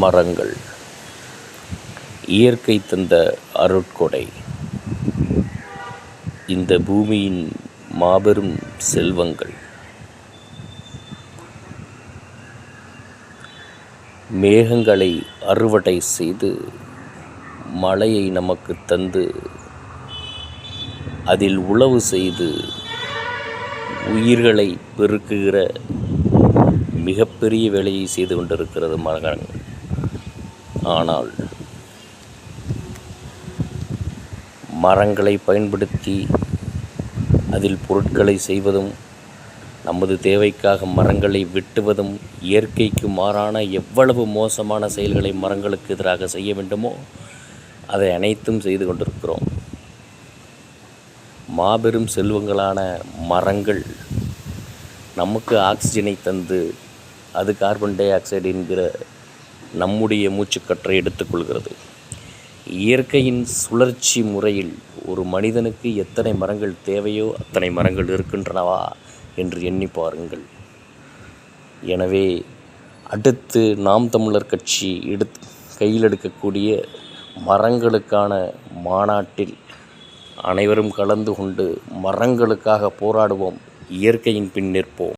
மரங்கள் இயற்கை தந்த அருட்கொடை. இந்த பூமியின் மாபெரும் செல்வங்கள். மேகங்களை அறுவடை செய்து மழையை நமக்கு தந்து அதில் உழவு செய்து உயிர்களை பெருக்குகிற மிகப்பெரிய வேலையை செய்து கொண்டிருக்கிறது மரங்கள். ஆனால் மரங்களை பயன்படுத்தி அதில் பொருட்களை செய்வதும், நமது தேவைக்காக மரங்களை வெட்டுவதும், இயற்கைக்கு மாறான எவ்வளவு மோசமான செயல்களை மரங்களுக்கு எதிராக செய்ய வேண்டுமோ அதை அனைத்தும் செய்து கொண்டிருக்கிறோம். மாபெரும் செல்வங்களான மரங்கள் நமக்கு ஆக்சிஜனை தந்து அது கார்பன் டை ஆக்சைடு என்கிற நம்முடைய மூச்சுக்கற்றை எடுத்துக்கொள்கிறது. இயற்கையின் சுழற்சி முறையில் ஒரு மனிதனுக்கு எத்தனை மரங்கள் தேவையோ அத்தனை மரங்கள் இருக்கின்றனவா என்று எண்ணி பாருங்கள். எனவே அடுத்து நாம் தமிழர் கட்சி கையில் எடுக்கக்கூடிய மரங்களுக்கான மாநாட்டில் அனைவரும் கலந்து கொண்டு மரங்களுக்காக போராடுவோம். இயற்கையின் பின் நிற்போம்.